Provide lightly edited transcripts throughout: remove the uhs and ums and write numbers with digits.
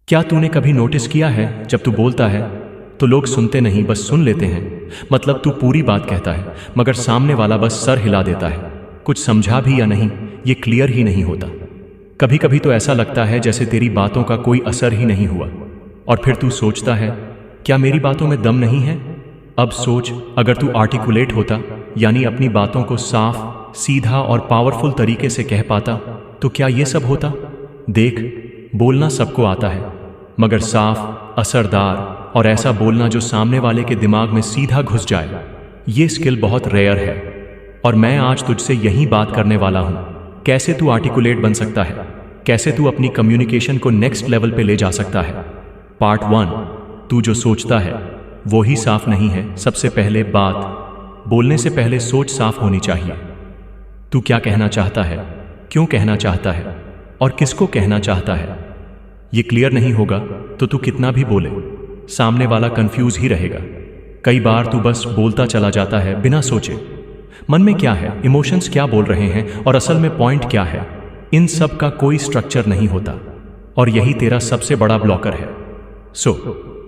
क्या तूने कभी नोटिस किया है जब तू बोलता है तो लोग सुनते नहीं बस सुन लेते हैं। मतलब तू पूरी बात कहता है मगर सामने वाला बस सर हिला देता है, कुछ समझा भी या नहीं ये क्लियर ही नहीं होता। कभी कभी तो ऐसा लगता है जैसे तेरी बातों का कोई असर ही नहीं हुआ। और फिर तू सोचता है क्या मेरी बातों में दम नहीं है। अब सोच, अगर तू आर्टिकुलेट होता यानी अपनी बातों को साफ, सीधा और पावरफुल तरीके से कह पाता तो क्या ये सब होता। देख, बोलना सबको आता है मगर साफ, असरदार और ऐसा बोलना जो सामने वाले के दिमाग में सीधा घुस जाए, ये स्किल बहुत रेयर है। और मैं आज तुझसे यही बात करने वाला हूं, कैसे तू आर्टिकुलेट बन सकता है, कैसे तू अपनी कम्युनिकेशन को नेक्स्ट लेवल पे ले जा सकता है। पार्ट 1, तू जो सोचता है वो ही साफ नहीं है। सबसे पहले बात, बोलने से पहले सोच साफ होनी चाहिए। तू क्या कहना चाहता है, क्यों कहना चाहता है और किसको कहना चाहता है। ये क्लियर नहीं होगा तो तू कितना भी बोले, सामने वाला कंफ्यूज ही रहेगा। कई बार तू बस बोलता चला जाता है बिना सोचे, मन में क्या है, इमोशंस क्या बोल रहे हैं और असल में पॉइंट क्या है। इन सब का कोई स्ट्रक्चर नहीं होता और यही तेरा सबसे बड़ा ब्लॉकर है। सो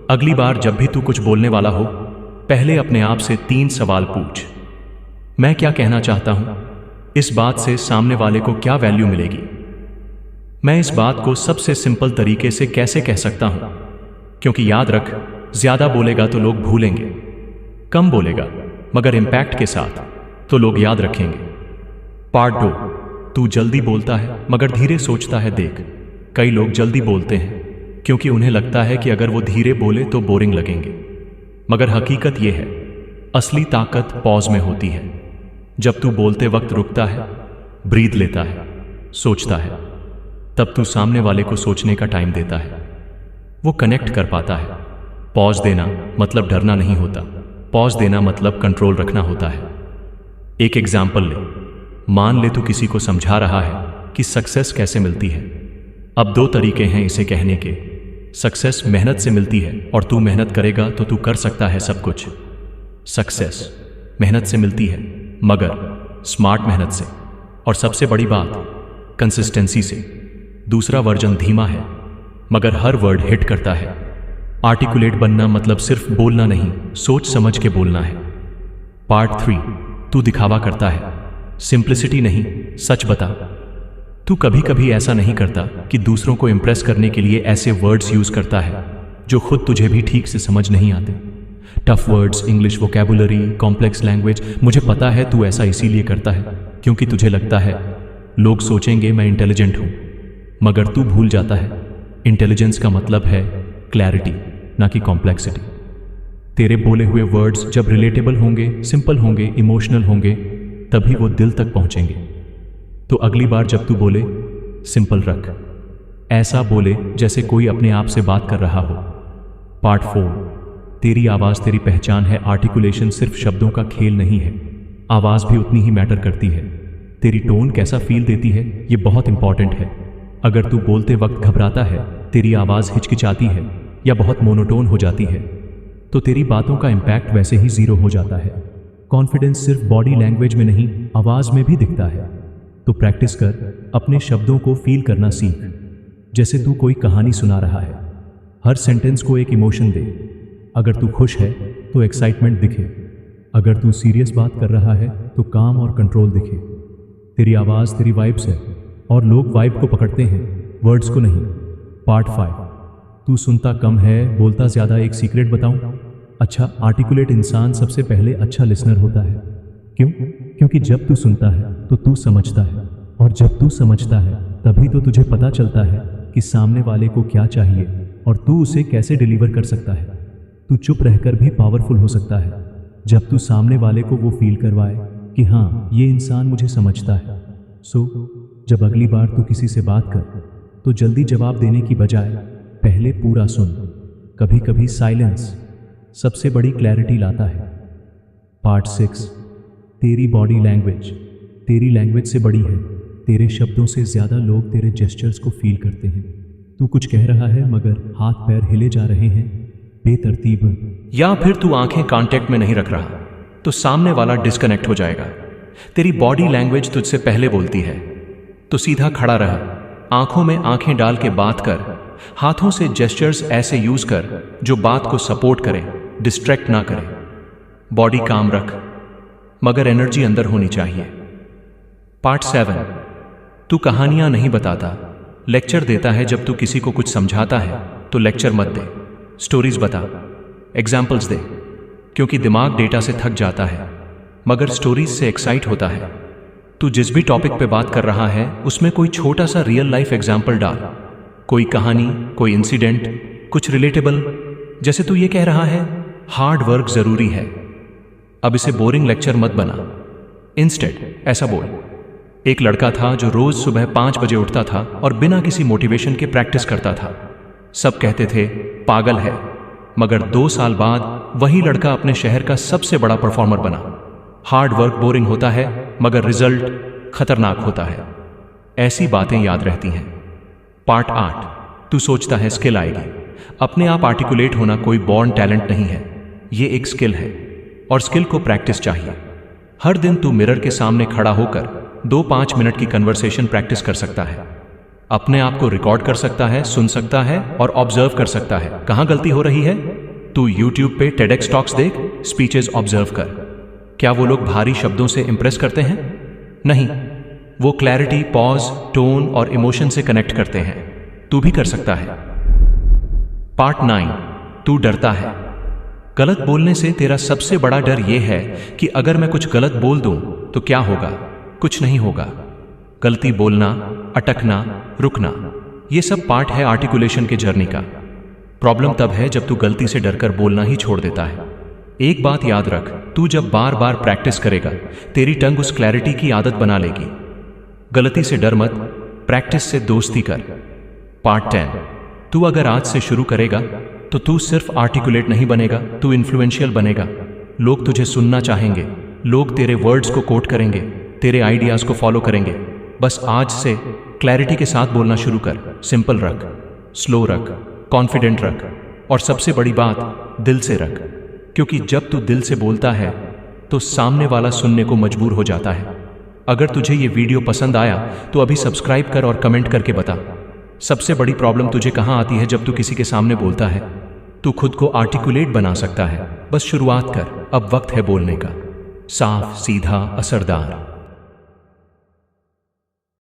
अगली बार जब भी तू कुछ बोलने वाला हो, पहले अपने आप से 3 सवाल पूछ। मैं क्या कहना चाहता हूं, इस बात से सामने वाले को क्या वैल्यू मिलेगी, मैं इस बात को सबसे सिंपल तरीके से कैसे कह सकता हूं। क्योंकि याद रख, ज्यादा बोलेगा तो लोग भूलेंगे, कम बोलेगा मगर इंपैक्ट के साथ तो लोग याद रखेंगे। पार्ट 2, तू जल्दी बोलता है मगर धीरे सोचता है। देख, कई लोग जल्दी बोलते हैं क्योंकि उन्हें लगता है कि अगर वो धीरे बोले तो बोरिंग लगेंगे, मगर हकीकत यह है, असली ताकत पॉज में होती है। जब तू बोलते वक्त रुकता है, ब्रीथ लेता है, सोचता है, तब तू सामने वाले को सोचने का टाइम देता है, वो कनेक्ट कर पाता है। पॉज देना मतलब डरना नहीं होता, पॉज देना मतलब कंट्रोल रखना होता है। एक एग्जाम्पल ले, मान ले तू किसी को समझा रहा है कि सक्सेस कैसे मिलती है। अब 2 तरीके हैं इसे कहने के। सक्सेस मेहनत से मिलती है और तू मेहनत करेगा तो तू कर सकता है सब कुछ। सक्सेस मेहनत से मिलती है मगर स्मार्ट मेहनत से, और सबसे बड़ी बात, कंसिस्टेंसी से। दूसरा वर्जन धीमा है मगर हर वर्ड हिट करता है। आर्टिकुलेट बनना मतलब सिर्फ बोलना नहीं, सोच समझ के बोलना है। पार्ट 3, तू दिखावा करता है, सिंप्लिसिटी नहीं, सच बता। तू कभी कभी ऐसा नहीं करता कि दूसरों को इंप्रेस करने के लिए ऐसे वर्ड्स यूज करता है जो खुद तुझे भी ठीक से समझ नहीं आते। Tough words, English vocabulary, complex language. मुझे पता है तू ऐसा इसीलिए करता है क्योंकि तुझे लगता है लोग सोचेंगे मैं इंटेलिजेंट हूं, मगर तू भूल जाता है इंटेलिजेंस का मतलब है क्लैरिटी, ना कि कॉम्प्लेक्सिटी। तेरे बोले हुए वर्ड्स जब रिलेटेबल होंगे, सिंपल होंगे, इमोशनल होंगे, तभी वो दिल तक पहुंचेंगे। तो अगली बार जब तू बोले, सिंपल रख, ऐसा बोले जैसे कोई अपने आप से बात कर रहा हो। पार्ट 4, तेरी आवाज़ तेरी पहचान है। आर्टिकुलेशन सिर्फ शब्दों का खेल नहीं है, आवाज़ भी उतनी ही मैटर करती है। तेरी टोन कैसा फील देती है ये बहुत इंपॉर्टेंट है। अगर तू बोलते वक्त घबराता है, तेरी आवाज़ हिचकिचाती है या बहुत मोनोटोन हो जाती है, तो तेरी बातों का इम्पैक्ट वैसे ही ज़ीरो हो जाता है। कॉन्फिडेंस सिर्फ बॉडी लैंग्वेज में नहीं, आवाज़ में भी दिखता है। तो प्रैक्टिस कर, अपने शब्दों को फील करना सीख, जैसे तू कोई कहानी सुना रहा है। हर सेंटेंस को एक इमोशन दे। अगर तू खुश है तो एक्साइटमेंट दिखे, अगर तू सीरियस बात कर रहा है तो काम और कंट्रोल दिखे। तेरी आवाज़ तेरी वाइब्स है और लोग वाइब को पकड़ते हैं, वर्ड्स को नहीं। पार्ट 5, तू सुनता कम है, बोलता ज़्यादा। एक सीक्रेट बताऊं? अच्छा आर्टिकुलेट इंसान सबसे पहले अच्छा लिसनर होता है। क्यों? क्योंकि जब तू सुनता है तो तू समझता है, और जब तू समझता है तभी तो तुझे पता चलता है कि सामने वाले को क्या चाहिए और तू उसे कैसे डिलीवर कर सकता है। तू चुप रहकर भी पावरफुल हो सकता है जब तू सामने वाले को वो फील करवाए कि हाँ, ये इंसान मुझे समझता है। सो जब अगली बार तू किसी से बात कर तो जल्दी जवाब देने की बजाय पहले पूरा सुन। कभी कभी साइलेंस सबसे बड़ी क्लैरिटी लाता है। पार्ट 6, तेरी बॉडी लैंग्वेज तेरी लैंग्वेज से बड़ी है। तेरे शब्दों से ज़्यादा लोग तेरे जेस्चर्स को फील करते हैं। तू कुछ कह रहा है मगर हाथ पैर हिले जा रहे हैं बेतरतीब, या फिर तू आंखें कांटेक्ट में नहीं रख रहा, तो सामने वाला डिस्कनेक्ट हो जाएगा। तेरी बॉडी लैंग्वेज तुझसे पहले बोलती है, तो सीधा खड़ा रह, आंखों में आंखें डाल के बात कर, हाथों से जेस्चर्स ऐसे यूज कर जो बात को सपोर्ट करें, डिस्ट्रैक्ट ना करें। बॉडी काम रख, मगर एनर्जी अंदर होनी चाहिए। पार्ट 7। तू कहानियां नहीं बताता, लेक्चर देता है। जब तू किसी को कुछ समझाता है तो लेक्चर मत दे, स्टोरीज बता, एग्जाम्पल्स दे, क्योंकि दिमाग डेटा से थक जाता है मगर स्टोरीज से एक्साइट होता है। तू जिस भी टॉपिक पे बात कर रहा है उसमें कोई छोटा सा रियल लाइफ एग्जाम्पल डाल, कोई कहानी, कोई इंसिडेंट, कुछ रिलेटेबल। जैसे तू ये कह रहा है, हार्ड वर्क जरूरी है, अब इसे बोरिंग लेक्चर मत बना। इंस्टेड ऐसा बोल, एक लड़का था जो रोज सुबह 5 बजे उठता था और बिना किसी मोटिवेशन के प्रैक्टिस करता था। सब कहते थे पागल है, मगर 2 साल बाद वही लड़का अपने शहर का सबसे बड़ा परफॉर्मर बना। हार्ड वर्क बोरिंग होता है मगर रिजल्ट खतरनाक होता है। ऐसी बातें याद रहती हैं। पार्ट 8। तू सोचता है स्किल आएगी। अपने आप आर्टिकुलेट होना कोई बॉर्न टैलेंट नहीं है, ये एक स्किल है और स्किल को प्रैक्टिस चाहिए। हर दिन तू मिरर के सामने खड़ा होकर 2-5 मिनट की कन्वर्सेशन प्रैक्टिस कर सकता है। अपने आप को रिकॉर्ड कर सकता है, सुन सकता है और ऑब्जर्व कर सकता है कहां गलती हो रही है। तू यूट्यूब पे टेडेक्स टॉक्स देख, स्पीचेस ऑब्जर्व कर। क्या वो लोग भारी शब्दों से इंप्रेस करते हैं? नहीं, वो क्लैरिटी, पॉज, टोन और इमोशन से कनेक्ट करते हैं। तू भी कर सकता है। पार्ट 9। तू डरता है। गलत बोलने से तेरा सबसे बड़ा डर यह है कि अगर मैं कुछ गलत बोल दूं तो क्या होगा? कुछ नहीं होगा। गलती बोलना, अटकना, रुकना, ये सब पार्ट है आर्टिकुलेशन के जर्नी का। प्रॉब्लम तब है जब तू गलती से डरकर बोलना ही छोड़ देता है। एक बात याद रख, तू जब बार बार प्रैक्टिस करेगा तेरी टंग उस क्लैरिटी की आदत बना लेगी। गलती से डर मत, प्रैक्टिस से दोस्ती कर। पार्ट 10। तू अगर आज से शुरू करेगा तो तू सिर्फ आर्टिकुलेट नहीं बनेगा, तू इन्फ्लुएंशियल बनेगा। लोग तुझे सुनना चाहेंगे, लोग तेरे वर्ड्स को कोट करेंगे, तेरे आइडियाज को फॉलो करेंगे। बस आज से क्लैरिटी के साथ बोलना शुरू कर। सिंपल रख, स्लो रख, कॉन्फिडेंट रख और सबसे बड़ी बात, दिल से रख। क्योंकि जब तू दिल से बोलता है तो सामने वाला सुनने को मजबूर हो जाता है। अगर तुझे ये वीडियो पसंद आया तो अभी सब्सक्राइब कर और कमेंट करके बता, सबसे बड़ी प्रॉब्लम तुझे कहां आती है जब तू किसी के सामने बोलता है। तू खुद को आर्टिकुलेट बना सकता है, बस शुरुआत कर। अब वक्त है बोलने का, साफ, सीधा, असरदार।